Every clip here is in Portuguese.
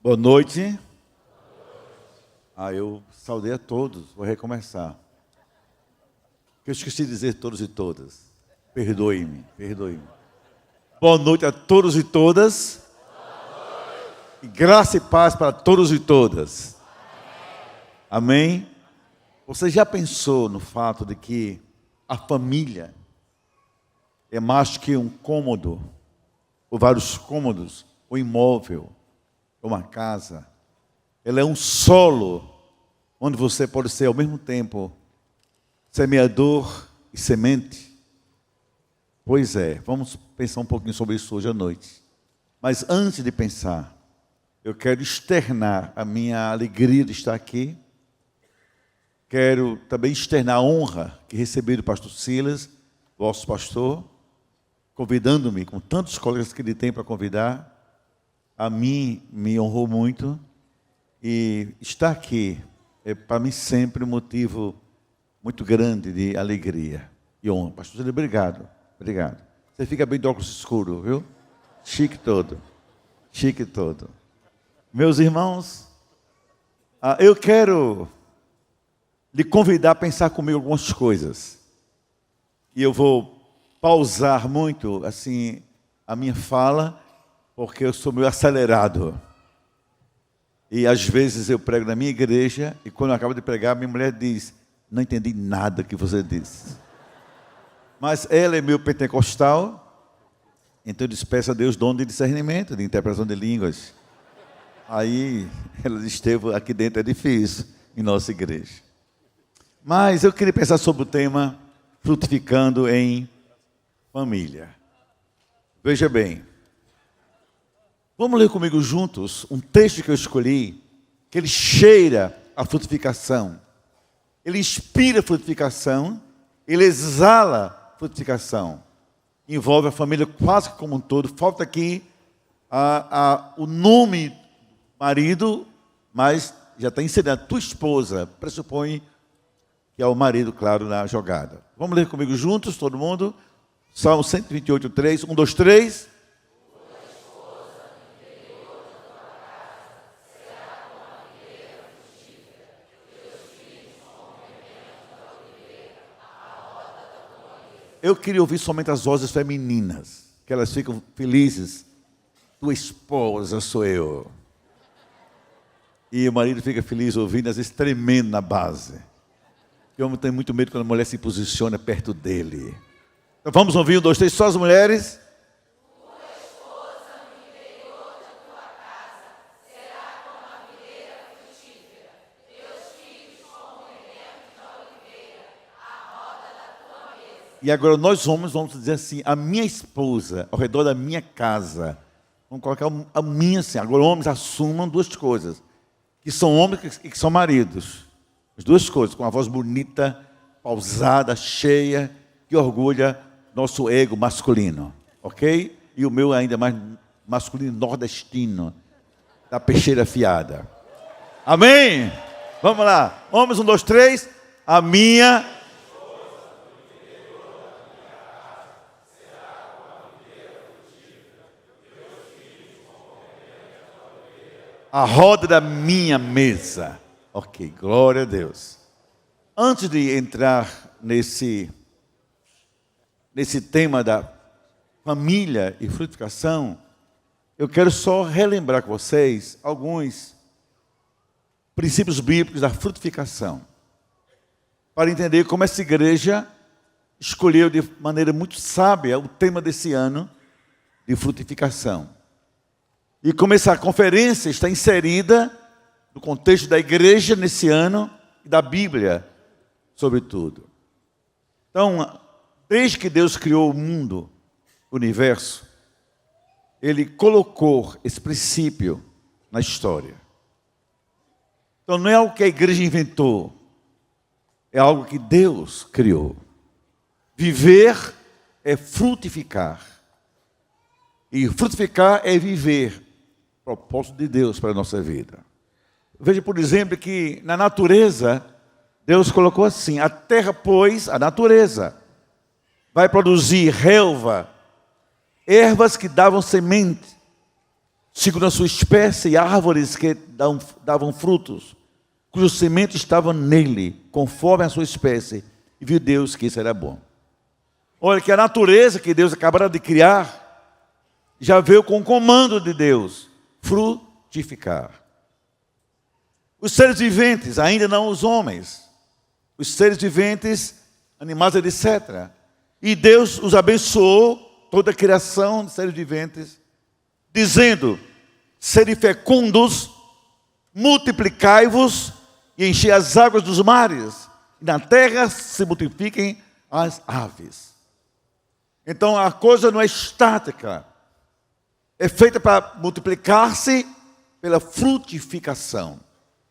Boa noite. Eu saudei a todos, vou recomeçar. Eu esqueci de dizer todos e todas. Perdoe-me. Boa noite a todos e todas. E graça e paz para todos e todas. Amém? Você já pensou no fato de que a família é mais que um cômodo, ou vários cômodos, um imóvel, uma casa? Ela é um solo onde você pode ser ao mesmo tempo semeador e semente. Pois é, vamos pensar um pouquinho sobre isso hoje à noite. Mas antes de pensar, eu quero externar a minha alegria de estar aqui. Quero também externar a honra que recebi do pastor Silas, vosso pastor, convidando-me, com tantos colegas que ele tem para convidar. A mim me honrou muito. E estar aqui é para mim sempre um motivo muito grande de alegria e honra. Pastor Silas, obrigado. Você fica bem de óculos escuro, viu? Chique todo. Meus irmãos, eu quero lhe convidar a pensar comigo algumas coisas. E eu vou pausar muito, assim, a minha fala, porque eu sou meio acelerado. E às vezes eu prego na minha igreja, e quando eu acabo de pregar, minha mulher diz: não entendi nada que você disse. Mas ela é meio pentecostal, então eu disse: peço a Deus dom de discernimento, de interpretação de línguas. Aí ela disse: Estevão, aqui dentro é difícil, em nossa igreja. Mas eu queria pensar sobre o tema frutificando em família. Veja bem, vamos ler comigo juntos um texto que eu escolhi, que ele cheira a frutificação, ele inspira a frutificação, ele exala a frutificação, envolve a família quase como um todo. Falta aqui o nome marido, mas já está inserido a tua esposa, pressupõe que é o marido, claro, na jogada. Vamos ler comigo juntos, todo mundo? Salmo 128, 3. 1, 2, 3. Eu queria ouvir somente as vozes femininas, que elas ficam felizes. Tua esposa sou eu. E o marido fica feliz ouvindo, às vezes tremendo na base. O homem tem muito medo quando a mulher se posiciona perto dele. Então vamos ouvir 1, 2, 3, só as mulheres. Tua esposa no interior da tua casa será como a videira frutífera, teus filhos como rebentos da oliveira, a roda da tua mesa. E agora nós homens vamos dizer assim: a minha esposa ao redor da minha casa. Vamos colocar a minha assim. Agora homens assumam duas coisas, que são homens e que são maridos. As duas coisas, com uma voz bonita, pausada, cheia, que orgulha nosso ego masculino, ok? E o meu ainda mais masculino, nordestino, da peixeira afiada. Amém? Vamos lá. Homens, 1, 2, 3. A minha... a roda da minha mesa. Ok, glória a Deus. Antes de entrar nesse tema da família e frutificação, eu quero só relembrar com vocês alguns princípios bíblicos da frutificação, para entender como essa igreja escolheu de maneira muito sábia o tema desse ano de frutificação. E como essa conferência está inserida no contexto da igreja nesse ano e da Bíblia, sobretudo. Então, desde que Deus criou o mundo, o universo, Ele colocou esse princípio na história. Então, não é algo que a igreja inventou, é algo que Deus criou. Viver é frutificar. E frutificar é viver o propósito de Deus para a nossa vida. Veja, por exemplo, que na natureza, Deus colocou assim: a terra, pois, a natureza, vai produzir relva, ervas que davam semente, segundo a sua espécie, e árvores que davam frutos, cujos sementes estavam nele, conforme a sua espécie, e viu Deus que isso era bom. Olha, que a natureza que Deus acabara de criar, já veio com o comando de Deus, frutificar. Os seres viventes, ainda não os homens, os seres viventes, animais, etc. E Deus os abençoou, toda a criação de seres viventes, dizendo: sede fecundos, multiplicai-vos e enchei as águas dos mares, e na terra se multipliquem as aves. Então a coisa não é estática, é feita para multiplicar-se pela frutificação.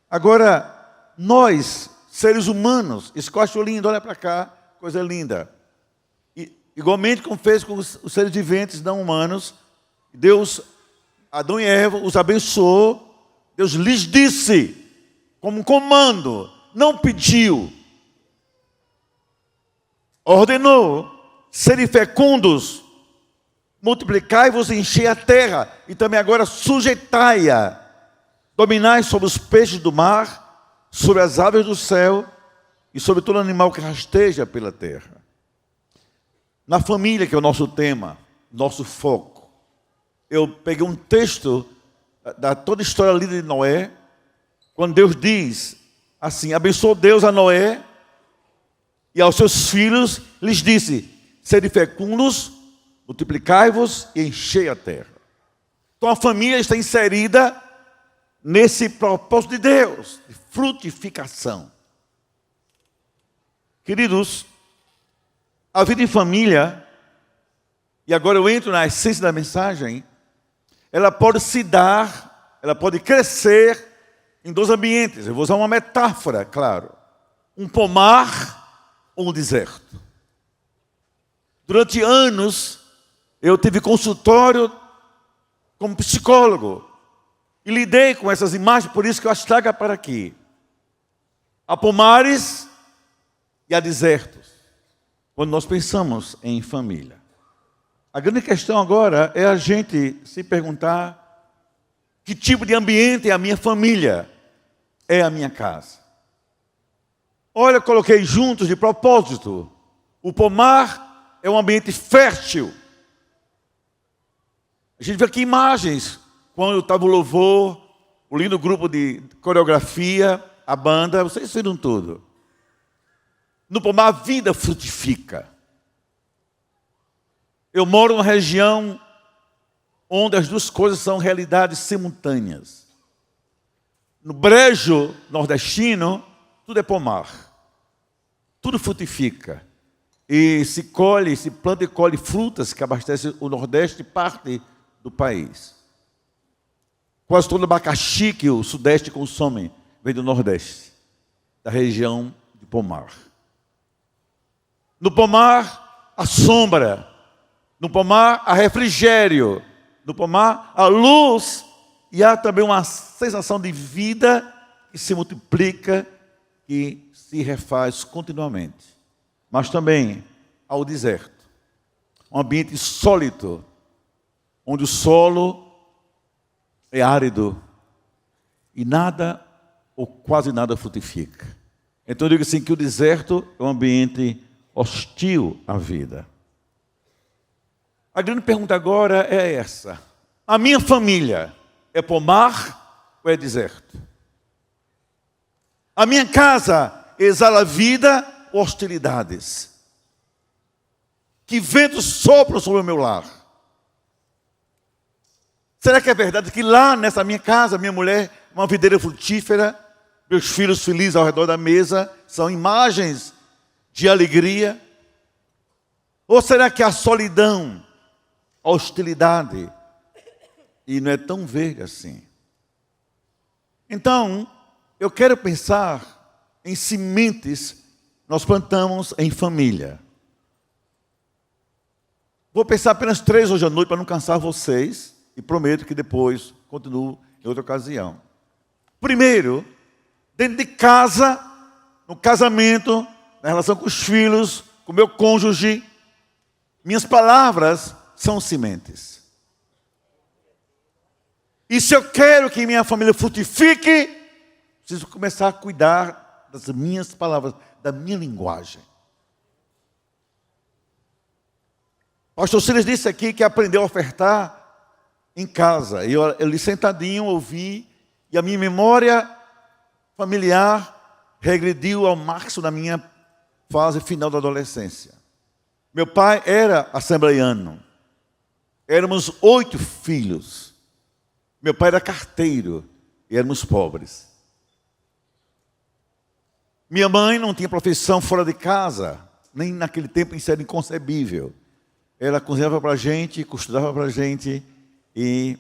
Agora, nós, seres humanos, isso que eu acho lindo, olha para cá, coisa linda. E, igualmente como fez com os seres viventes não humanos, Deus, Adão e Eva, os abençoou, Deus lhes disse, como um comando, não pediu, ordenou: serem fecundos, multiplicai-vos e enchei a terra, e também agora sujeitai-a, dominai sobre os peixes do mar, sobre as aves do céu, e sobre todo animal que rasteja pela terra. Na família, que é o nosso tema, nosso foco, eu peguei um texto da toda a história linda de Noé, quando Deus diz assim: abençoou Deus a Noé e aos seus filhos, lhes disse: sede fecundos, multiplicai-vos e enchei a terra. Então a família está inserida nesse propósito de Deus, de frutificação. Queridos, a vida em família, e agora eu entro na essência da mensagem, ela pode se dar, ela pode crescer em dois ambientes. Eu vou usar uma metáfora, claro. Um pomar ou um deserto. Durante anos, eu tive consultório como psicólogo. E lidei com essas imagens, por isso que eu as trago para aqui. Há pomares e há desertos, quando nós pensamos em família. A grande questão agora é a gente se perguntar: que tipo de ambiente é a minha família? É a minha casa. Olha, eu coloquei juntos de propósito. O pomar é um ambiente fértil. A gente vê aqui imagens, quando estava o louvor, o lindo grupo de coreografia, a banda, vocês viram tudo. No pomar a vida frutifica. Eu moro numa região onde as duas coisas são realidades simultâneas. No brejo nordestino, tudo é pomar. Tudo frutifica. E se colhe, se planta e colhe frutas que abastecem o Nordeste e parte do país. Quase todo o abacaxi que o Sudeste consome vem do Nordeste, da região de pomar. No pomar, a sombra. No pomar, há refrigério. No pomar, há luz. E há também uma sensação de vida que se multiplica e se refaz continuamente. Mas também há o deserto. Um ambiente sólido, onde o solo é árido e nada ou quase nada frutifica. Então eu digo assim, que o deserto é um ambiente hostil à vida. A grande pergunta agora é essa: a minha família é pomar ou é deserto? A minha casa exala vida ou hostilidades? Que ventos sopram sobre o meu lar? Será que é verdade que lá nessa minha casa, minha mulher é uma videira frutífera, meus filhos felizes ao redor da mesa são imagens de alegria? Ou será que a solidão, a hostilidade, e não é tão verde assim? Então, eu quero pensar em sementes nós plantamos em família. Vou pensar apenas 3 hoje à noite para não cansar vocês, e prometo que depois continuo em outra ocasião. Primeiro, dentro de casa, no casamento, na relação com os filhos, com o meu cônjuge, minhas palavras são sementes. E se eu quero que minha família frutifique, preciso começar a cuidar das minhas palavras, da minha linguagem. Pastor Silas disse aqui que aprendeu a ofertar em casa. Eu ali sentadinho ouvi, e a minha memória familiar regrediu ao máximo na minha fase final da adolescência. Meu pai era assembleiano. Éramos 8 filhos. Meu pai era carteiro e éramos pobres. Minha mãe não tinha profissão fora de casa, nem naquele tempo isso era inconcebível. Ela cozinhava para a gente, costurava para a gente e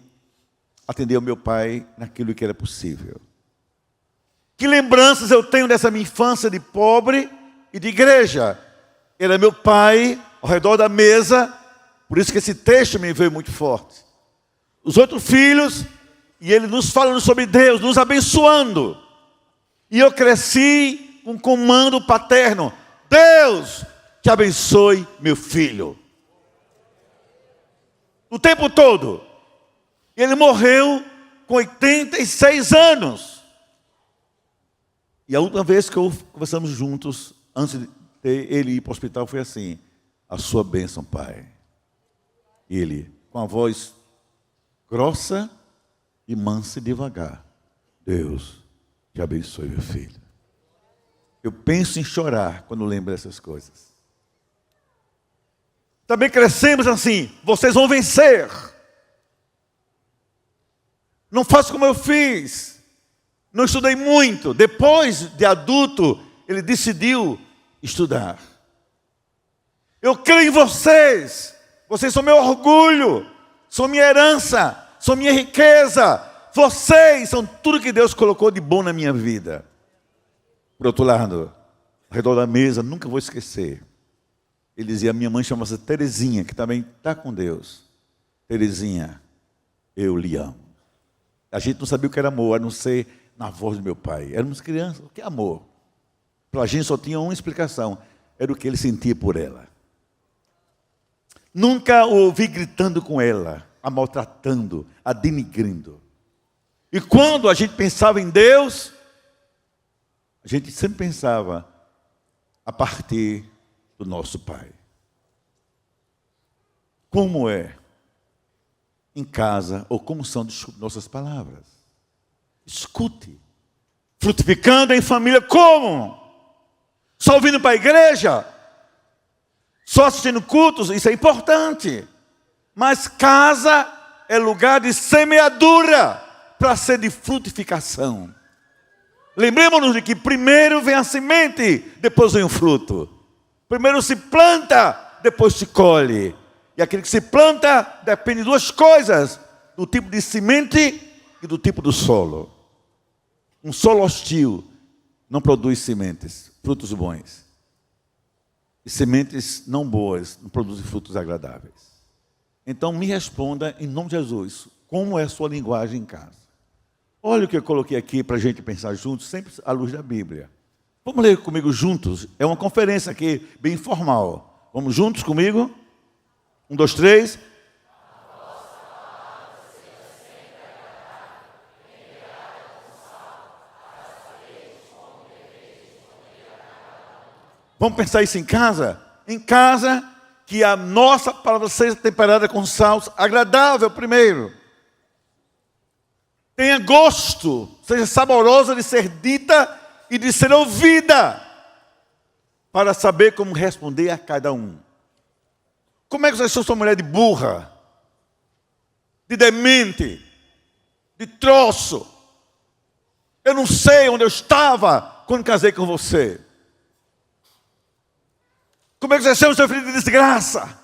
atendia o meu pai naquilo que era possível. Que lembranças eu tenho dessa minha infância de pobre e de igreja? Era meu pai ao redor da mesa, por isso que esse texto me veio muito forte. Os 8 filhos, e ele nos falando sobre Deus, nos abençoando. E eu cresci com um comando paterno: Deus te abençoe, meu filho. O tempo todo. Ele morreu com 86 anos. E a última vez que conversamos juntos, antes de ele ir para o hospital, foi assim: a sua bênção, pai. E ele, com a voz grossa e mansa e devagar: Deus te abençoe, meu filho. Eu penso em chorar quando lembro dessas coisas. Também crescemos assim: vocês vão vencer. Não faço como eu fiz. Não estudei muito. Depois de adulto, ele decidiu estudar. Eu creio em vocês. Vocês são meu orgulho. São minha herança. São minha riqueza. Vocês são tudo que Deus colocou de bom na minha vida. Por outro lado, ao redor da mesa, nunca vou esquecer. Ele dizia: minha mãe chama-se Terezinha, que também está com Deus. Terezinha, eu lhe amo. A gente não sabia o que era amor, a não ser na voz do meu pai. Éramos crianças, o que é amor? Para a gente só tinha uma explicação: era o que ele sentia por ela. Nunca o ouvi gritando com ela, a maltratando, a denigrindo. E quando a gente pensava em Deus, a gente sempre pensava a partir do nosso pai. Como é em casa, ou como são nossas palavras? Escute. Frutificando em família como? Só vindo para a igreja? Só assistindo cultos? Isso é importante. Mas casa é lugar de semeadura para ser de frutificação. Lembremos-nos de que primeiro vem a semente, depois vem o fruto. Primeiro se planta, depois se colhe. E aquele que se planta depende de 2 coisas: do tipo de semente e do tipo do solo. Um solo hostil não produz sementes, frutos bons. E sementes não boas não produzem frutos agradáveis. Então me responda em nome de Jesus: como é a sua linguagem em casa? Olha o que eu coloquei aqui para a gente pensar juntos, sempre à luz da Bíblia. Vamos ler comigo juntos? É uma conferência aqui bem informal. Vamos juntos comigo? 1, 2, 3. Vamos pensar isso em casa? Em casa, que a nossa palavra seja temperada com sal agradável primeiro. Tenha gosto, seja saborosa de ser dita e de ser ouvida, para saber como responder a cada um. Como é que você achou sua mulher de burra, de demente, de troço? Eu não sei onde eu estava quando casei com você. Como é que você achou seu filho de desgraça,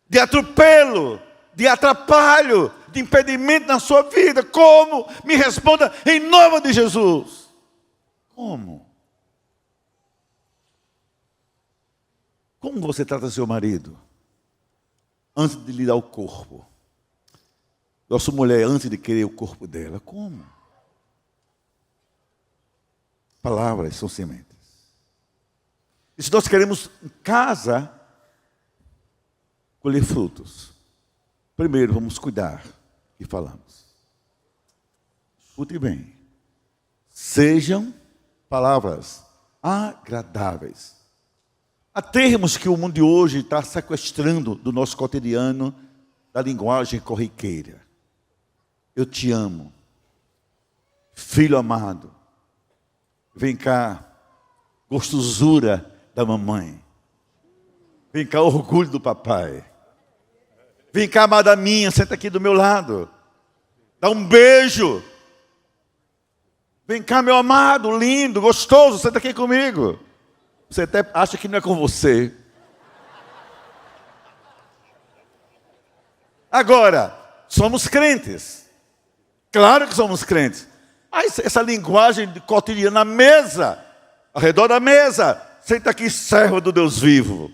de atropelo, de atrapalho, de impedimento na sua vida? Como? Me responda em nome de Jesus. Como? Como você trata seu marido antes de lhe dar o corpo? A sua mulher antes de querer o corpo dela? Como? Palavras são sementes. E se nós queremos em casa colher frutos, primeiro vamos cuidar e falamos. escute bem, sejam palavras agradáveis. Há termos que o mundo de hoje está sequestrando do nosso cotidiano, da linguagem corriqueira. Eu te amo, filho amado, vem cá, gostosura da mamãe, vem cá, orgulho do papai, vem cá, amada minha, senta aqui do meu lado, dá um beijo, vem cá, meu amado, lindo, gostoso, senta aqui comigo. Você até acha que não é com você. Agora, somos crentes. Claro que somos crentes. Mas essa linguagem cotidiana na mesa, ao redor da mesa, senta aqui, servo do Deus vivo.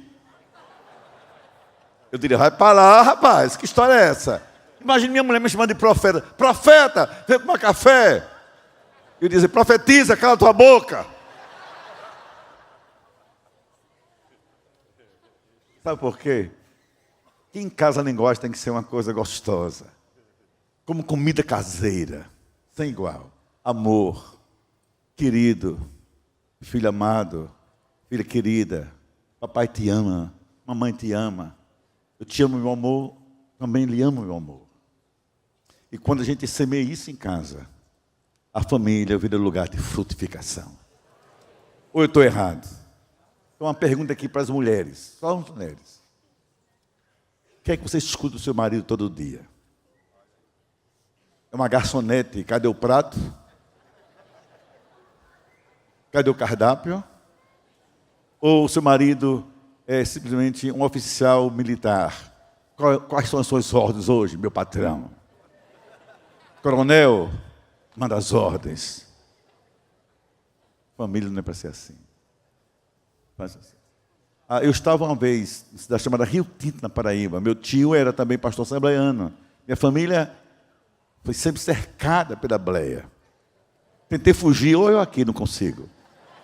Eu diria, vai para lá, rapaz, que história é essa? Imagina minha mulher me chamando de profeta. Profeta, vem tomar café. Eu dizia, profetiza, cala tua boca. Sabe por quê? Que em casa a linguagem tem que ser uma coisa gostosa. Como comida caseira, sem igual. Amor, querido, filho amado, filha querida, papai te ama, mamãe te ama. Eu te amo, meu amor, também lhe amo, meu amor. E quando a gente semeia isso em casa, a família vira lugar de frutificação. Ou eu estou errado? Então, uma pergunta aqui para as mulheres, só as mulheres. O que é que você escuta do seu marido todo dia? É uma garçonete, cadê o prato? Cadê o cardápio? Ou o seu marido é simplesmente um oficial militar? Quais são as suas ordens hoje, meu patrão? Coronel, manda as ordens. Família não é para ser assim. Eu estava uma vez na cidade chamada Rio Tinto, na Paraíba. Meu tio era também pastor assembleiano. Minha família foi sempre cercada pela bleia. Tentei fugir, ou eu aqui não consigo.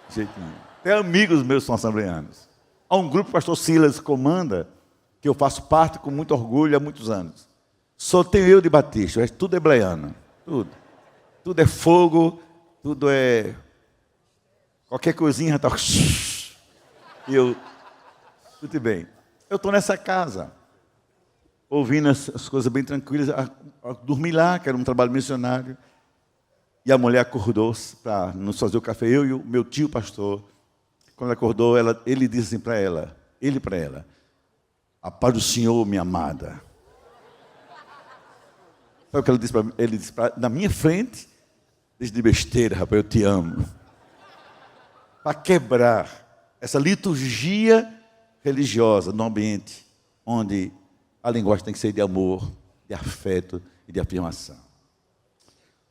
De jeito nenhum. Até amigos meus são assembleianos. Há um grupo que o pastor Silas comanda, que eu faço parte com muito orgulho há muitos anos. Só tenho eu de batista, o resto tudo é bleiano. Tudo. Tudo é fogo, tudo é... Qualquer coisinha está... E eu, tudo bem, eu estou nessa casa, ouvindo as coisas bem tranquilas, a dormir lá, que era um trabalho missionário, e a mulher acordou para nos fazer o café, eu e o meu tio pastor. Quando acordou, ele disse assim para ela, a paz do Senhor, minha amada. Sabe o que ela disse para mim? Ele disse na minha frente, disse de besteira, rapaz, eu te amo. Para quebrar essa liturgia religiosa no ambiente onde a linguagem tem que ser de amor, de afeto e de afirmação.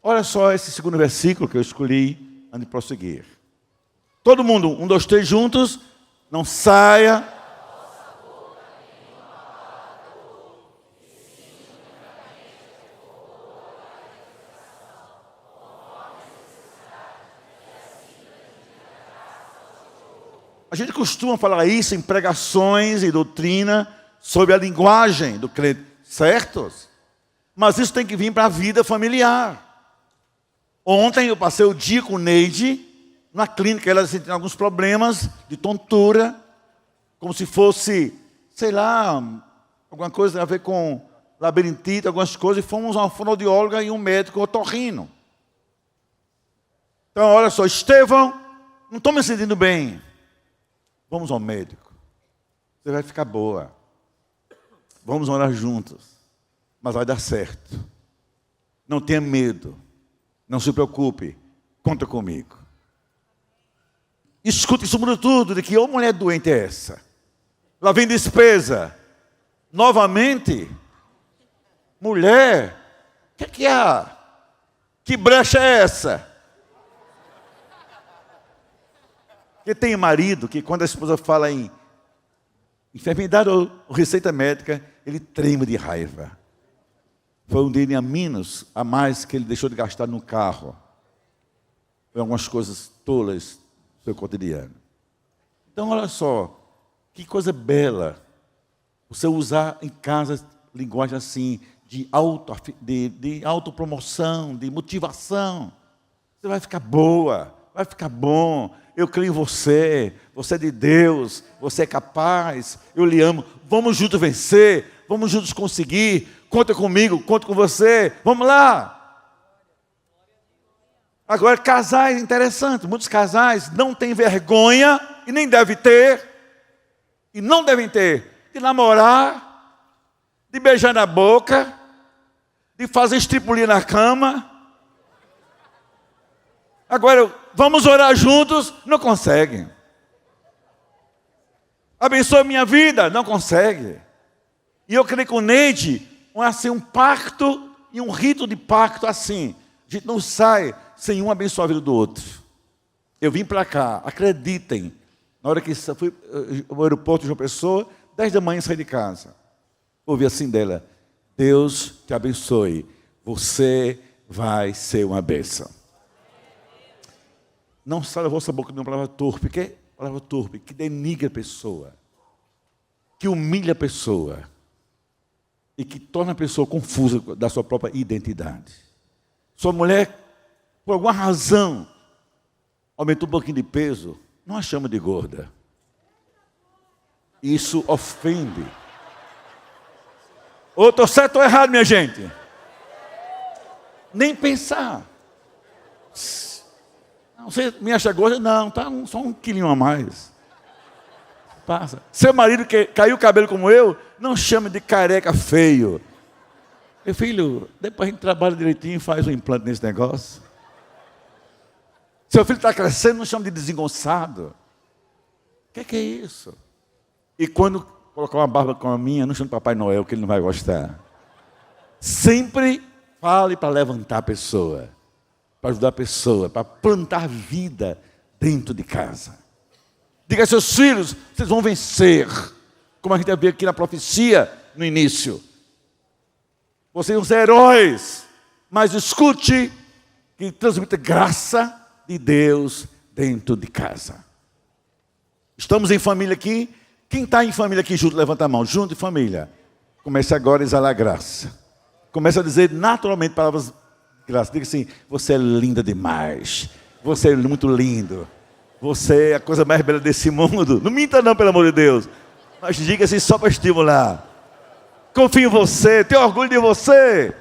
Olha só esse segundo versículo que eu escolhi antes de prosseguir. Todo mundo, 1, 2, 3 juntos, não saia. A gente costuma falar isso em pregações e doutrina sobre a linguagem do crente, certo? Mas isso tem que vir para a vida familiar. Ontem eu passei o dia com o Neide, na clínica, ela sentiu alguns problemas de tontura, como se fosse, sei lá, alguma coisa a ver com labirintite, algumas coisas, e fomos a uma fonoaudióloga e um médico otorrino. Então, olha só, Estevão, não estou me sentindo bem. Vamos ao médico. Você vai ficar boa. Vamos orar juntos. Mas vai dar certo. Não tenha medo. Não se preocupe. Conta comigo. Escute isso muda tudo. De que mulher doente é essa? Lá vem despesa. Novamente. Mulher. O que há? Que brecha é essa? Porque tem marido que quando a esposa fala em enfermidade ou receita médica, ele treme de raiva. Foi um dinheiro a mais que ele deixou de gastar no carro. Foi algumas coisas tolas do seu cotidiano. Então, olha só, que coisa bela você usar em casa linguagem assim, de autopromoção, de motivação. Você vai ficar boa, vai ficar bom. Eu creio em você, você é de Deus, você é capaz, eu lhe amo. Vamos juntos vencer, vamos juntos conseguir. Conta comigo, conta com você, vamos lá. Agora, casais, interessante, muitos casais não têm vergonha, e nem devem ter, e não devem ter, de namorar, de beijar na boca, de fazer estripulia na cama. Agora, vamos orar juntos, não conseguem. Abençoa minha vida, não consegue. E eu creio que o Neide, assim, um pacto e um rito de pacto assim. A gente não sai sem um abençoar a vida do outro. Eu vim para cá, acreditem. Na hora que fui ao aeroporto de João Pessoa, 10 da manhã saí de casa. Ouvi assim dela: Deus te abençoe, você vai ser uma bênção. Não sai da vossa boca de uma palavra torpe, que denigra a pessoa, que humilha a pessoa e que torna a pessoa confusa da sua própria identidade. Sua mulher, por alguma razão, aumentou um pouquinho de peso, não a chama de gorda. Isso ofende. Ou estou certo ou errado, minha gente? Nem pensar. Você me acha gorda? Não, tá só um quilinho a mais. Passa. Seu marido que caiu o cabelo como eu, não chame de careca feio. Meu filho, depois a gente trabalha direitinho e faz um implante nesse negócio. Seu filho está crescendo, não chama de desengonçado. O que é isso? E quando colocar uma barba como a minha, não chama de Papai Noel, que ele não vai gostar. Sempre fale para levantar a pessoa, para ajudar a pessoa, para plantar vida dentro de casa. Diga a seus filhos, vocês vão vencer. Como a gente vai ver aqui na profecia, no início. Vocês vão ser heróis. Mas escute que transmite graça de Deus dentro de casa. Estamos em família aqui. Quem está em família aqui junto, levanta a mão. Junto de família. Comece agora a exalar graça. Comece a dizer naturalmente palavras de graça. Diga assim: você é linda demais. Você é muito lindo. Você é a coisa mais bela desse mundo. Não minta não, pelo amor de Deus. Mas diga assim só para estimular. Confio em você, tenho orgulho de você.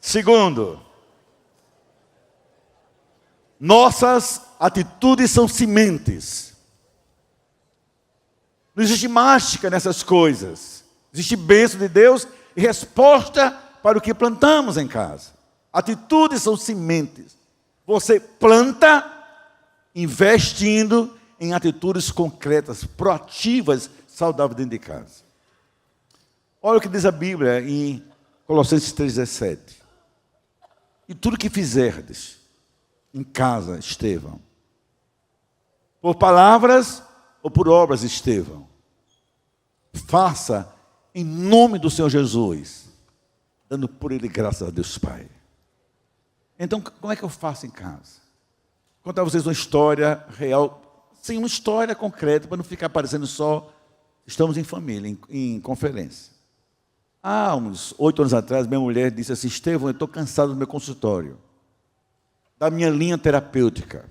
Segundo, nossas atitudes são sementes. Não existe mágica nessas coisas. Existe bênção de Deus e resposta para o que plantamos em casa. Atitudes são sementes. Você planta investindo em atitudes concretas, proativas, saudáveis dentro de casa. Olha o que diz a Bíblia em Colossenses 3,17. E tudo que fizerdes em casa, Estevão, por palavras ou por obras, Estevão, faça em nome do Senhor Jesus, dando por Ele graças a Deus Pai. Então, como é que eu faço em casa? Vou contar a vocês uma história real, sem uma história concreta, para não ficar parecendo só, estamos em família, em conferência. Há uns 8 anos atrás, minha mulher disse assim: Estevão, eu estou cansado do meu consultório, da minha linha terapêutica.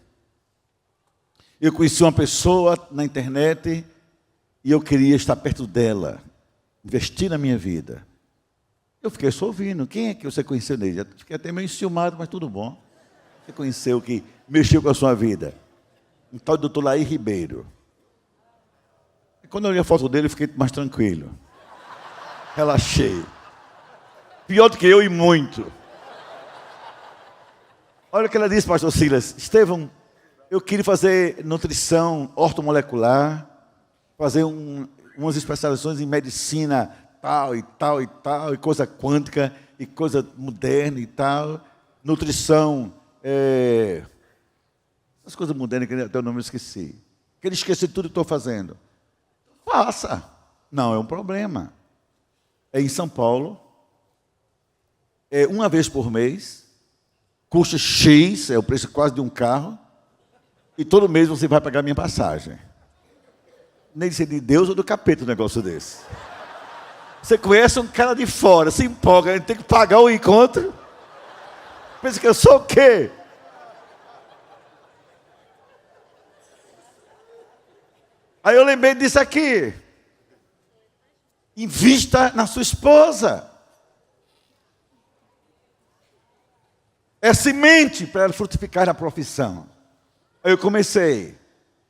Eu conheci uma pessoa na internet e eu queria estar perto dela, investir na minha vida. Eu fiquei só ouvindo. Quem é que você conheceu nele? Fiquei até meio enciumado, mas tudo bom. Você conheceu que mexeu com a sua vida? Um tal de doutor Laí Ribeiro. E quando eu olhei a foto dele, eu fiquei mais tranquilo. Relaxei. Pior do que eu e muito. Olha o que ela disse, pastor Silas. Estevão, eu queria fazer nutrição ortomolecular, fazer umas especializações em medicina tal e tal e tal, e coisa quântica, e coisa moderna e tal, nutrição, as coisas modernas, que até o nome eu esqueci. Queria esquecer tudo que estou fazendo. Faça. Não é um problema. É em São Paulo, é uma vez por mês, custa X, é o preço quase de um carro, e todo mês você vai pagar a minha passagem. nem sei de Deus ou do capeta um negócio desse. Você conhece um cara de fora, se empolga, ele tem que pagar o encontro. Pensa que eu sou o quê? Aí eu lembrei disso aqui. Invista na sua esposa. É semente para ela frutificar na profissão. Aí eu comecei.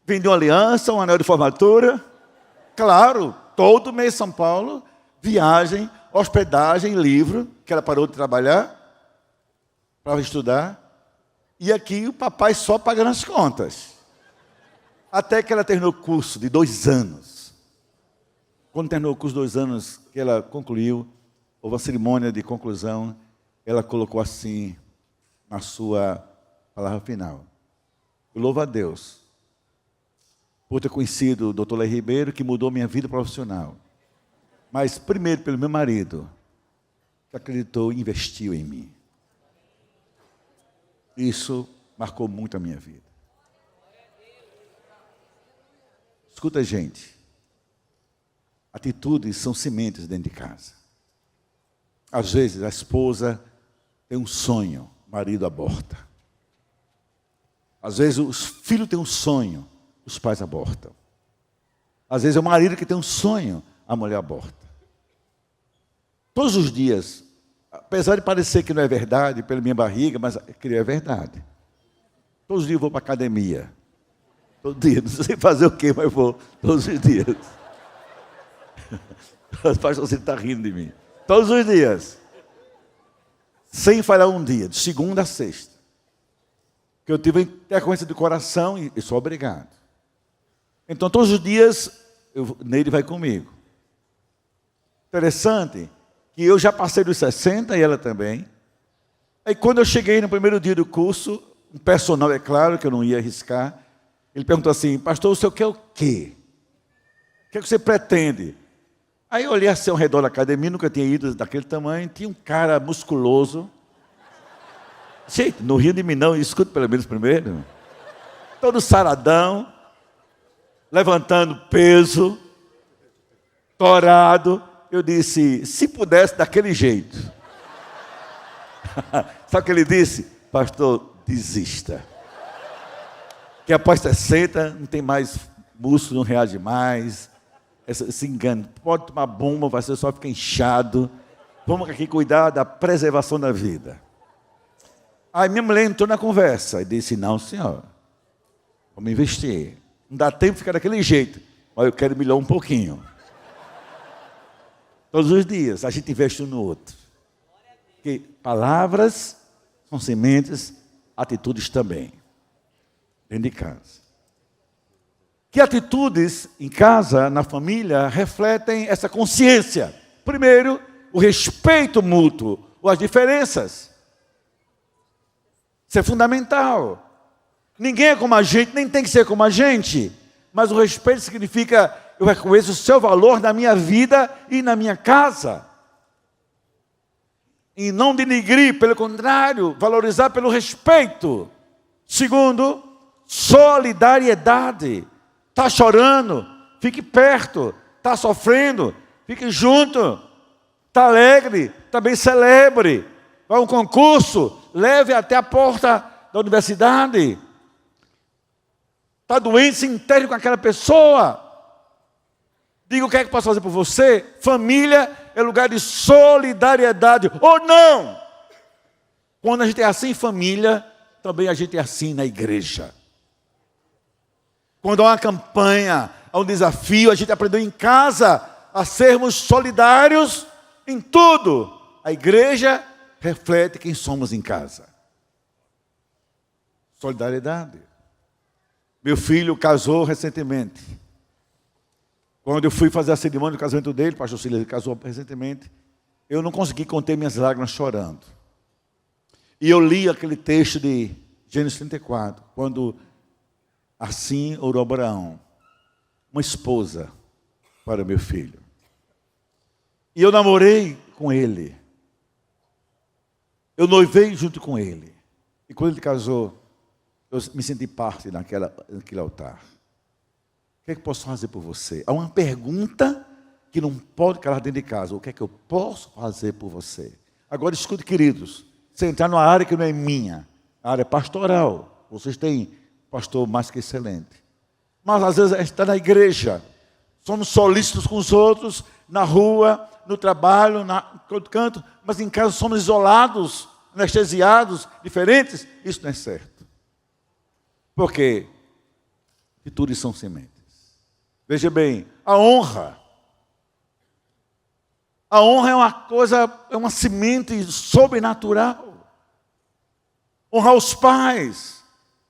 Vendi uma aliança, um anel de formatura. Claro, todo mês São Paulo, viagem, hospedagem, livro, que ela parou de trabalhar para estudar. E aqui o papai só pagando as contas. Até que ela terminou o curso de 2 anos. Quando terminou o curso de 2 anos, que ela concluiu, houve uma cerimônia de conclusão, ela colocou assim, na sua palavra final: eu louvo a Deus por ter conhecido o Dr. Lé Ribeiro, que mudou minha vida profissional. Mas primeiro pelo meu marido, que acreditou e investiu em mim. Isso marcou muito a minha vida. Escuta, gente. Atitudes são sementes dentro de casa. Às vezes a esposa tem um sonho, o marido aborta. Às vezes os filhos têm um sonho, os pais abortam. Às vezes é o marido que tem um sonho, a mulher aborta. Todos os dias, apesar de parecer que não é verdade, pela minha barriga, mas é verdade. Todos os dias eu vou para a academia. Todo dia, não sei fazer o quê, mas vou todos os dias. O pastor, você está rindo de mim. Todos os dias. Sem falhar um dia, de segunda a sexta. Que eu tive intercorrência do coração e sou obrigado. Então, todos os dias, Neide vai comigo. Interessante que eu já passei dos 60 e ela também. Aí, quando eu cheguei no primeiro dia do curso, um personal, é claro que eu não ia arriscar, ele perguntou assim: pastor, o senhor quer o quê? O que você pretende? Aí eu olhei assim ao redor da academia, nunca tinha ido daquele tamanho, tinha um cara musculoso. Gente, no Rio de mim não, escuta pelo menos primeiro. Todo saradão, levantando peso, torado. Eu disse, se pudesse daquele jeito. Sabe o que ele disse? Pastor, desista. Que após 60 não tem mais músculo, não reage mais. Se engane, pode tomar bomba, você só fica inchado. Vamos aqui cuidar da preservação da vida. Aí minha mulher entrou na conversa e disse: não, senhor, vamos investir. Não dá tempo de ficar daquele jeito, mas eu quero melhorar um pouquinho. Todos os dias a gente investe um no outro. Porque palavras são sementes, atitudes também. Dentro de casa. Que atitudes em casa, na família, refletem essa consciência? Primeiro, o respeito mútuo, ou as diferenças. Isso é fundamental. Ninguém é como a gente, nem tem que ser como a gente. Mas o respeito significa, eu reconheço o seu valor na minha vida e na minha casa. E não denigrir, pelo contrário, valorizar pelo respeito. Segundo, solidariedade. Está chorando, fique perto. Está sofrendo, fique junto. Está alegre, também celebre. Vai a um concurso, leve até a porta da universidade. Está doente, se interne com aquela pessoa. Diga o que é que posso fazer por você. Família é lugar de solidariedade, ou não? Quando a gente é assim em família, também a gente é assim na igreja. Quando há uma campanha, há um desafio, a gente aprendeu em casa a sermos solidários em tudo. A igreja reflete quem somos em casa. Solidariedade. Meu filho casou recentemente. Quando eu fui fazer a cerimônia do casamento dele, o pastor Silas casou recentemente, eu não consegui conter minhas lágrimas chorando. E eu li aquele texto de Gênesis 34, quando assim orou Abraão, uma esposa para meu filho. E eu namorei com ele. Eu noivei junto com ele. E quando ele casou, eu me senti parte naquele altar. que é que eu posso fazer por você? Há uma pergunta que não pode calar dentro de casa. O que é que eu posso fazer por você? Agora escute, queridos. Você entrar numa área que não é minha, a área pastoral. Vocês têm pastor mais que excelente. Mas às vezes a gente está na igreja. Somos solícitos com os outros, na rua, no trabalho, na todo canto. Mas em casa somos isolados, anestesiados, diferentes. Isso não é certo. Por quê? Atitudes são sementes. Veja bem, a honra. A honra é uma coisa, é uma semente sobrenatural. Honrar os pais.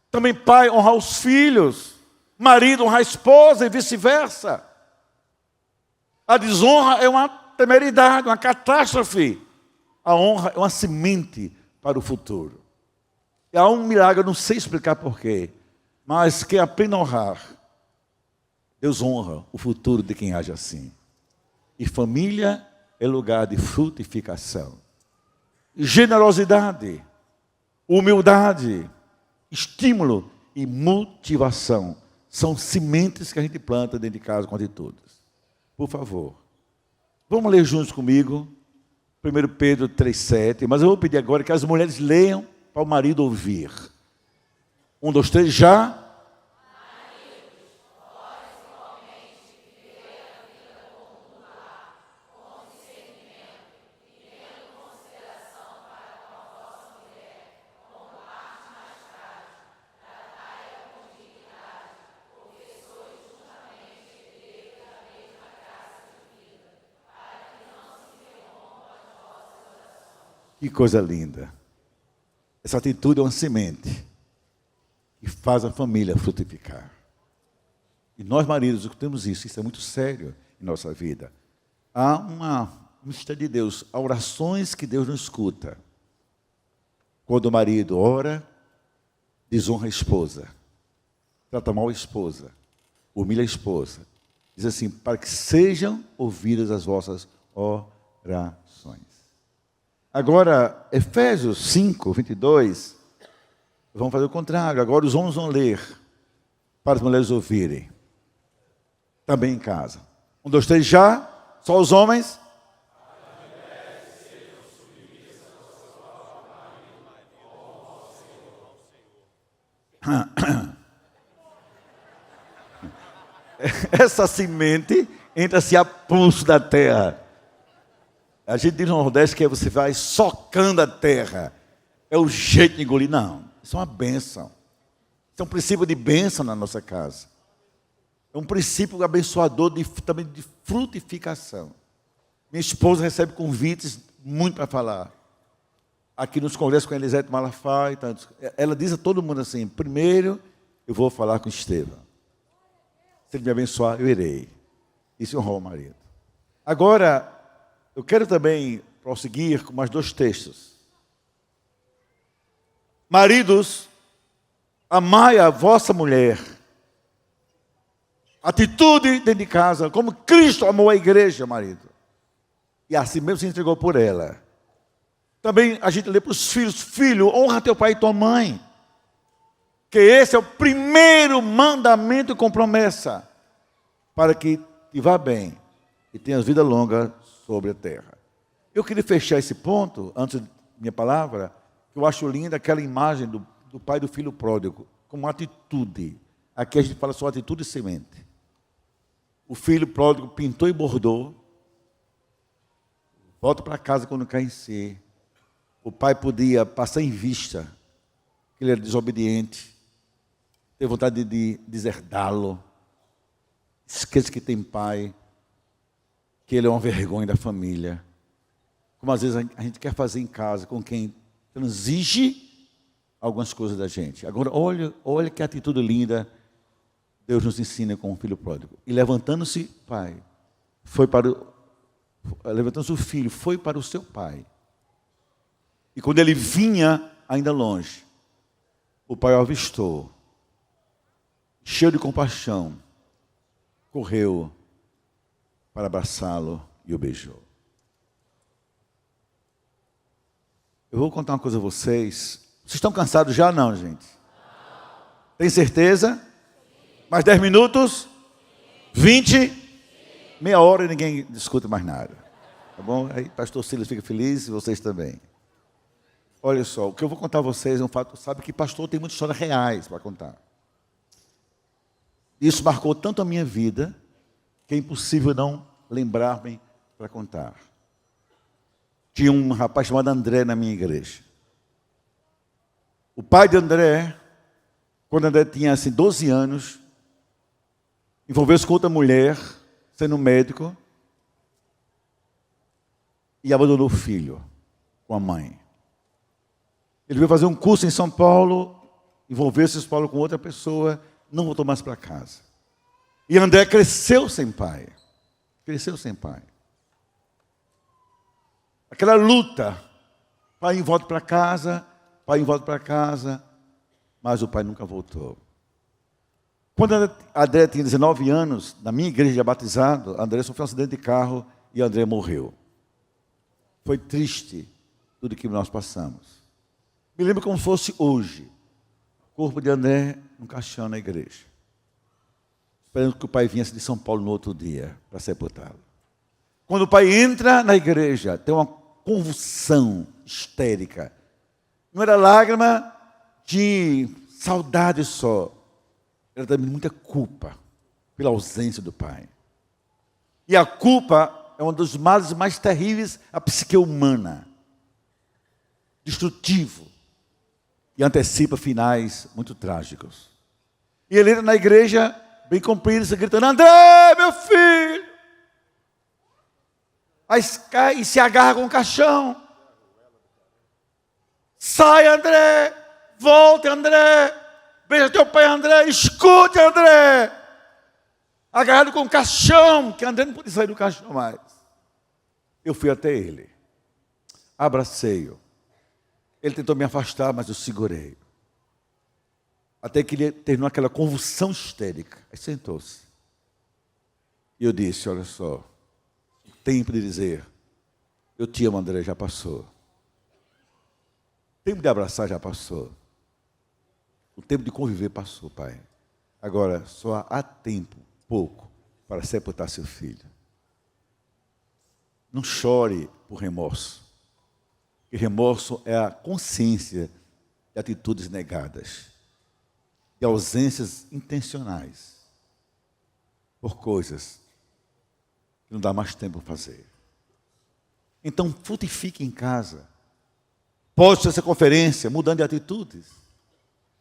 Também pai honrar os filhos. Marido honrar a esposa e vice-versa. A desonra é uma temeridade, uma catástrofe. A honra é uma semente para o futuro. E há um milagre, eu não sei explicar porquê, mas quem aprende a honrar, Deus honra o futuro de quem age assim. E família é lugar de frutificação. Generosidade, humildade, estímulo e motivação são sementes que a gente planta dentro de casa com atitudes. Por favor, vamos ler juntos comigo 1 Pedro 3,7, mas eu vou pedir agora que as mulheres leiam para o marido ouvir. 1, 2, 3, já. Que coisa linda. Essa atitude é uma semente que faz a família frutificar. E nós, maridos, temos isso é muito sério em nossa vida. Há uma mistério de Deus, há orações que Deus não escuta. Quando o marido ora, desonra a esposa, trata mal a esposa, humilha a esposa. Diz assim, para que sejam ouvidas as vossas orações. Agora, Efésios 5, 22, vamos fazer o contrário. Agora os homens vão ler, para as mulheres ouvirem. Também em casa. 1, 2, 3, já. Só os homens. Essa semente entra-se a pulso da terra. A gente diz no Nordeste que você vai socando a terra. É o jeito de engolir. Não, isso é uma bênção. Isso é um princípio de bênção na nossa casa. É um princípio abençoador também de frutificação. Minha esposa recebe convites muito para falar. Aqui nos congressos com a Elisete Malafaia e tantos. Ela diz a todo mundo assim, primeiro eu vou falar com Estevão. Se ele me abençoar, eu irei. Isso honrou o marido. Agora, eu quero também prosseguir com mais 2 textos. Maridos, amai a vossa mulher. Atitude dentro de casa, como Cristo amou a igreja, marido. E assim mesmo se entregou por ela. Também a gente lê para os filhos, filho, honra teu pai e tua mãe. Que esse é o primeiro mandamento com promessa. Para que te vá bem e tenhas vida longa sobre a terra. Eu queria fechar esse ponto, antes da minha palavra, que eu acho linda aquela imagem do pai do filho pródigo, como atitude. Aqui a gente fala só atitude e semente. O filho pródigo pintou e bordou, volta para casa quando cai em si. O pai podia passar em vista que ele era desobediente, ter vontade de deserdá-lo, esqueça que tem pai, que ele é uma vergonha da família. Como às vezes a gente quer fazer em casa com quem transige algumas coisas da gente. Agora, olha que atitude linda Deus nos ensina com o filho pródigo. E levantando-se, pai, levantando-se o filho, foi para o seu pai. E quando ele vinha, ainda longe, o pai o avistou, cheio de compaixão, correu para abraçá-lo e o beijou. Eu vou contar uma coisa a vocês. Vocês estão cansados já? Não, gente? Tem certeza? Mais 10 minutos? 20? Meia hora e ninguém discute mais nada. Tá bom? Aí pastor Silas fica feliz e vocês também. Olha só, o que eu vou contar a vocês é um fato. Sabe que pastor tem muitas histórias reais para contar. Isso marcou tanto a minha vida que é impossível não lembrar-me para contar. Tinha um rapaz chamado André na minha igreja. O pai de André, quando André tinha assim 12 anos, envolveu-se com outra mulher, sendo médico, e abandonou o filho com a mãe. Ele veio fazer um curso em São Paulo, envolveu-se em São Paulo com outra pessoa, não voltou mais para casa. E André cresceu sem pai. Cresceu sem pai. Aquela luta, pai em volta para casa, pai em volta para casa, mas o pai nunca voltou. Quando André tinha 19 anos, na minha igreja batizado, André sofreu um acidente de carro e André morreu. Foi triste tudo que nós passamos. Me lembro como fosse hoje. O corpo de André num caixão na igreja. Esperando que o pai viesse de São Paulo no outro dia para sepultá-lo. Quando o pai entra na igreja, tem uma convulsão histérica. Não era lágrima de saudade só. Era também muita culpa pela ausência do pai. E a culpa é um dos males mais terríveis à psique humana. Destrutivo. E antecipa finais muito trágicos. E ele entra na igreja, bem comprido, gritando: André, meu filho! Aí cai e se agarra com o caixão. Sai, André! Volte, André! Beija teu pai, André! Escute, André! Agarrado com o caixão, que André não podia sair do caixão mais. Eu fui até ele. Abracei-o. Ele tentou me afastar, mas eu segurei. Até que ele terminou aquela convulsão histérica. Aí sentou-se. E eu disse: olha só, o tempo de dizer eu te amo, André, já passou. O tempo de abraçar já passou. O tempo de conviver passou, pai. Agora, só há tempo, pouco, para sepultar seu filho. Não chore por remorso. E remorso é a consciência de atitudes negadas. De ausências intencionais. Por coisas que não dá mais tempo para fazer. Então, frutifique em casa. Pode ser essa conferência, mudando de atitudes.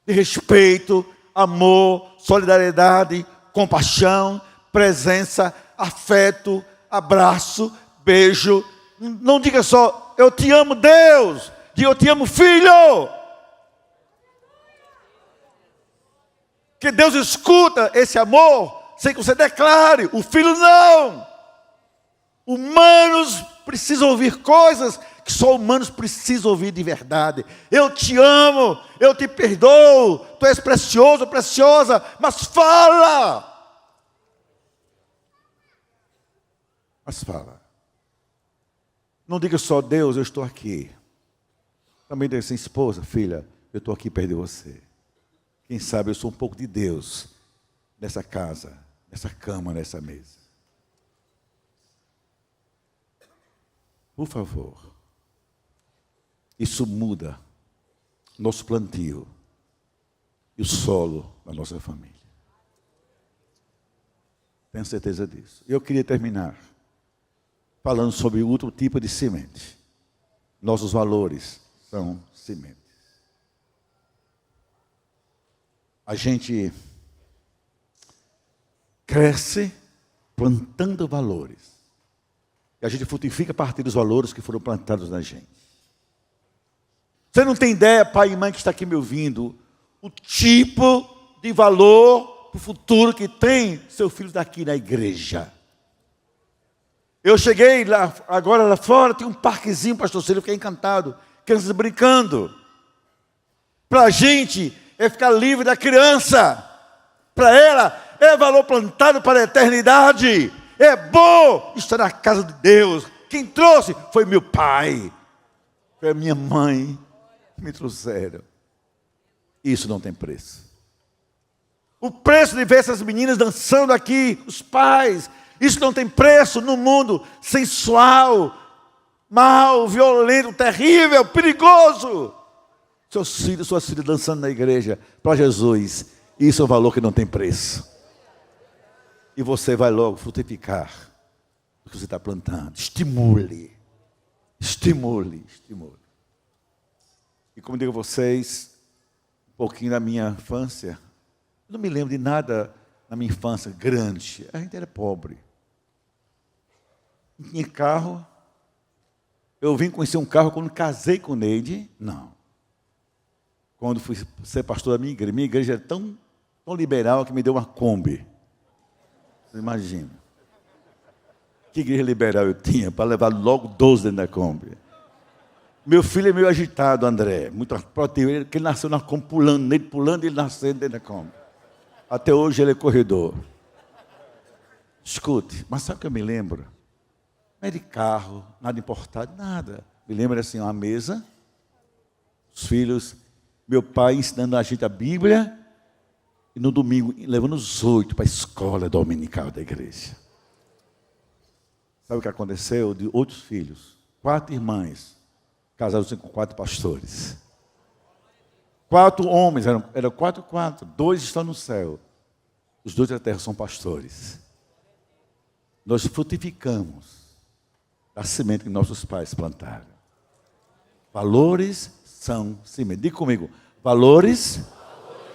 De respeito, amor, solidariedade, compaixão, presença, afeto, abraço, beijo. Não diga só, eu te amo, Deus. Diga, eu te amo, filho. Que Deus escuta esse amor sem que você declare. O filho não. Humanos precisam ouvir coisas que só humanos precisam ouvir de verdade. Eu te amo, eu te perdoo, tu és precioso, preciosa, mas fala. Mas fala. Não diga só, Deus, eu estou aqui. Também diga assim, esposa, filha, eu estou aqui perto de você. Quem sabe eu sou um pouco de Deus nessa casa, nessa cama, nessa mesa. Por favor. Isso muda nosso plantio e o solo da nossa família. Tenho certeza disso. Eu queria terminar falando sobre outro tipo de semente. Nossos valores são sementes. A gente cresce plantando valores. E a gente frutifica a partir dos valores que foram plantados na gente. Você não tem ideia, pai e mãe que está aqui me ouvindo, o tipo de valor para o futuro que tem seu filho daqui na igreja. Eu cheguei lá, agora lá fora, tem um parquezinho, pastor Cílio, eu fiquei encantado. Crianças brincando. Para a gente é ficar livre da criança. Para ela é valor plantado para a eternidade. É bom estar na casa de Deus. Quem trouxe foi meu pai, foi a minha mãe. Me trouxeram. Isso não tem preço. O preço de ver essas meninas dançando aqui, os pais, isso não tem preço no mundo sensual, mal, violento, terrível, perigoso. Seus filhos, suas filhas dançando na igreja para Jesus, isso é um valor que não tem preço. E você vai logo frutificar o que você está plantando. Estimule, estimule, estimule. E como digo a vocês, um pouquinho da minha infância, eu não me lembro de nada na minha infância grande. A gente era pobre. Não tinha carro. Eu vim conhecer um carro quando casei com Neide. Não. Quando fui ser pastor da minha igreja era tão liberal que me deu uma Kombi. Você imagina. Que igreja liberal eu tinha para levar logo 12 dentro da Kombi. Meu filho é meio agitado, André. Muito proativo. Ele nasceu na Kombi pulando, ele nasceu dentro da Kombi. Até hoje ele é corredor. Escute, mas sabe o que eu me lembro? Não é de carro, nada importado, nada. Me lembro assim, uma mesa, os filhos, meu pai ensinando a gente a Bíblia, e no domingo levando os 8 para a escola dominical da igreja. Sabe o que aconteceu? De 8 filhos, 4 irmãs, casados com 4 pastores. 4 homens, eram 4, 2 estão no céu. Os 2 da terra são pastores. Nós frutificamos da semente que nossos pais plantaram. Valores são sementes. Diga comigo, valores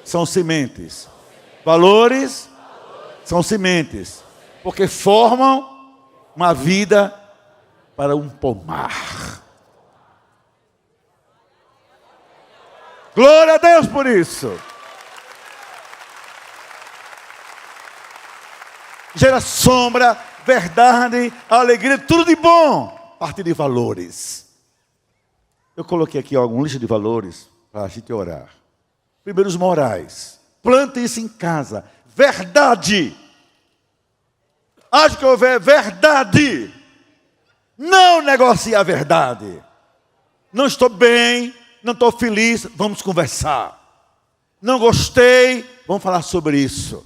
são sementes. Valores são sementes. Porque formam uma vida para um pomar. Glória a Deus por isso. Gera sombra, verdade, alegria, tudo de bom. A partir de valores. Eu coloquei aqui alguma lista de valores para a gente orar. Primeiro, os morais. Plante isso em casa. Verdade. Acho que houver verdade. Não negocie a verdade. Não estou bem. Não estou feliz, vamos conversar. Não gostei, vamos falar sobre isso.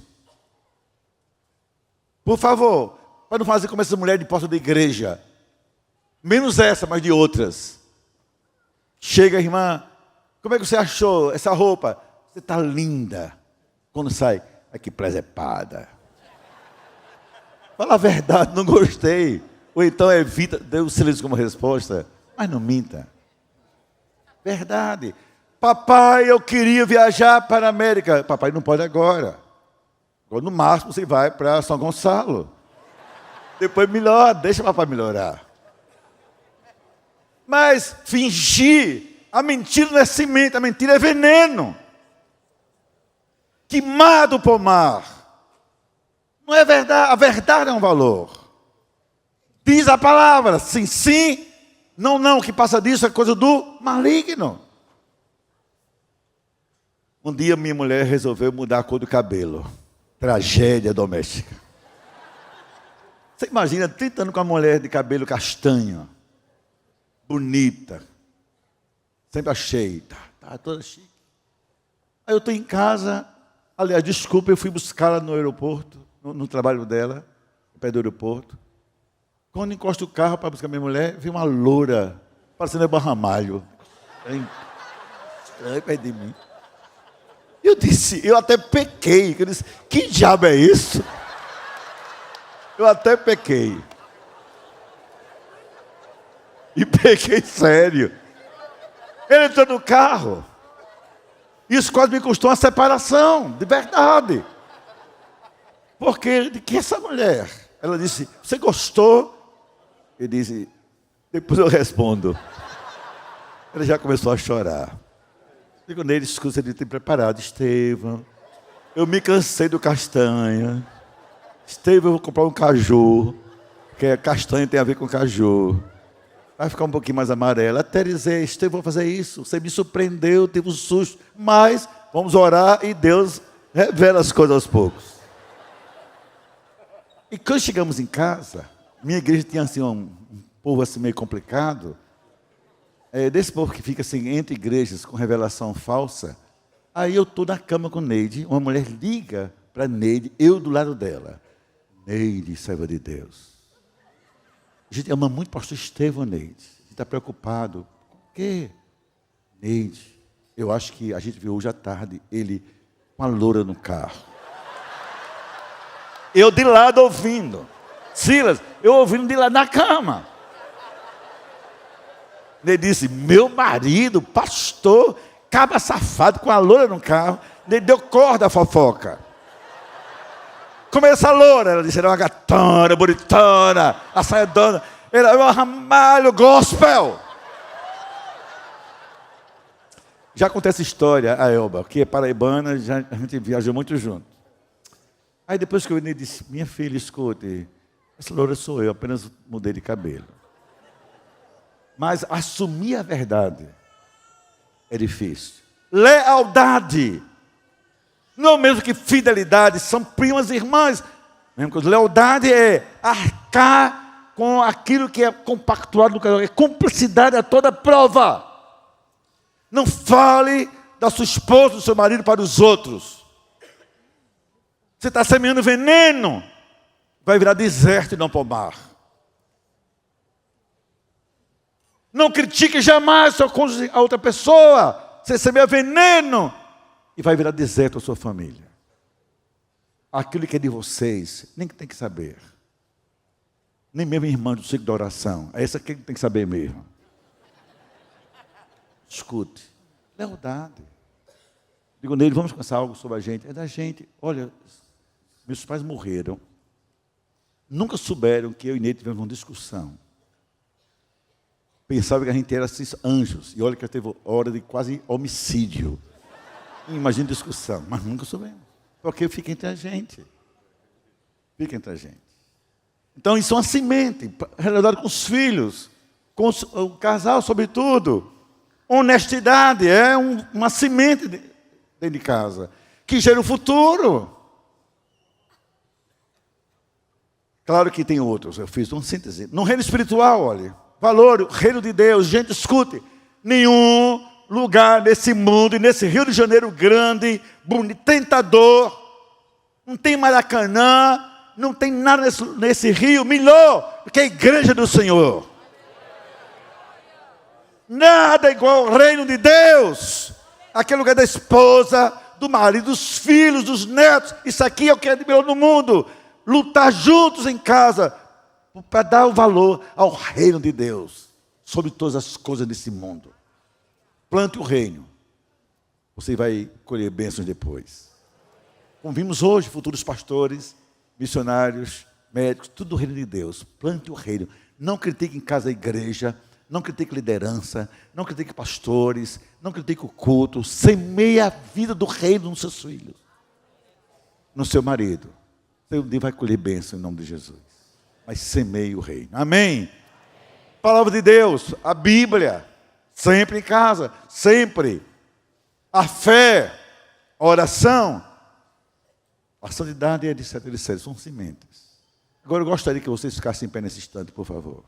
Por favor, para não fazer como essa mulher de porta da igreja. Menos essa, mas de outras. Chega, irmã, como é que você achou essa roupa? Você está linda. Quando sai, que presepada. Fala a verdade, não gostei. Ou então evita, dê o silêncio como resposta, mas não minta. Verdade. Papai, eu queria viajar para a América. Papai não pode agora. Agora, no máximo, você vai para São Gonçalo. Depois melhora, deixa o papai melhorar. Mas fingir, a mentira não é semente, a mentira é veneno. Queimado o pomar. Não é verdade, a verdade é um valor. Diz a palavra, sim, sim. Não, não, o que passa disso é coisa do maligno. Um dia minha mulher resolveu mudar a cor do cabelo. Tragédia doméstica. Você imagina 30 anos com uma mulher de cabelo castanho. Bonita. Sempre achei. Tá toda chique. Aí eu estou em casa. Aliás, desculpa, eu fui buscá-la no aeroporto. No trabalho dela. Perto do aeroporto. Quando encosto o carro para buscar minha mulher, vi uma loura, parecendo Heba Ramalho. Estranho perto de mim. Eu disse, eu até pequei. Eu disse, que diabo é isso? Eu até pequei. E pequei sério. Ele entrou no carro. Isso quase me custou uma separação, de verdade. Porque, de que essa mulher? Ela disse, você gostou? Eu disse, depois eu respondo. Ela já começou a chorar. Digo nele, escuta, você tem preparado, Estevão. Eu me cansei do castanha. Estevão, eu vou comprar um caju. Porque castanha tem a ver com caju. Vai ficar um pouquinho mais amarela. Até dizer, Estevão, vou fazer isso. Você me surpreendeu, teve um susto. Mas vamos orar e Deus revela as coisas aos poucos. E quando chegamos em casa, minha igreja tinha assim um povo assim meio complicado. Desse povo que fica assim entre igrejas com revelação falsa. Aí eu estou na cama com Neide, uma mulher liga para Neide, eu do lado dela. Neide, serva de Deus. A gente ama muito o pastor Estevão, Neide. A gente está preocupado. Por quê? Neide, eu acho que a gente viu hoje à tarde ele com a loura no carro. Eu de lado ouvindo. Silas, eu ouvindo de lá na cama. Ele disse, meu marido, pastor, cabra safado com a loura no carro. Ele deu corda à fofoca. Como é essa loura? Ela disse, era uma gatona, bonitona, a saiadona. Era um ramalho gospel. Já contei essa história, a Elba, que é paraibana, a gente viajou muito junto. Aí depois que eu ele disse, minha filha, escute, essa loura sou eu, apenas mudei de cabelo. Mas assumir a verdade é difícil. Lealdade. Não mesmo que fidelidade, são primas e irmãs. Mesma coisa. Lealdade é arcar com aquilo que é compactuado no casamento. É cumplicidade a toda prova. Não fale da sua esposa, do seu marido para os outros. Você está semeando veneno, vai virar deserto e não pomar. Não critique jamais seu cônjuge a outra pessoa. Você semeia veneno e vai virar deserto a sua família. Aquilo que é de vocês, nem que tem que saber. Nem mesmo irmã do ciclo da oração. É essa que tem que saber mesmo. Escute. Lealdade. Digo nele, vamos pensar algo sobre a gente. É da gente. Olha, meus pais morreram. Nunca souberam que eu e Neide tivemos uma discussão. Pensava que a gente era esses anjos. E olha que teve hora de quase homicídio. Imagina discussão. Mas nunca soubemos. Porque fica entre a gente. Fica entre a gente. Então isso é uma semente. Realidade com os filhos. Com o casal, sobretudo. Honestidade é uma semente dentro de casa. Que gera o futuro. Claro que tem outros. Eu fiz uma síntese. No reino espiritual, olha. Valor, o reino de Deus, gente, escute, nenhum lugar nesse mundo, e nesse Rio de Janeiro grande, bonito, tentador, não tem Maracanã, não tem nada nesse rio melhor do que a igreja do Senhor. Nada igual ao reino de Deus, aquele lugar da esposa, do marido, dos filhos, dos netos, isso aqui é o que é de melhor no mundo, lutar juntos em casa, para dar o valor ao reino de Deus, sobre todas as coisas desse mundo. Plante o reino, você vai colher bênçãos depois. Como vimos hoje, futuros pastores, missionários, médicos, tudo do reino de Deus. Plante o reino. Não critique em casa a igreja, não critique liderança, não critique pastores, não critique o culto. Semeie a vida do reino nos seus filhos, no seu marido. Você um dia vai colher bênção em nome de Jesus. Mas semeie o reino. Amém? Palavra de Deus, a Bíblia, sempre em casa, sempre. A fé, a oração, a santidade e etc, são sementes. Agora eu gostaria que vocês ficassem em pé nesse instante, por favor.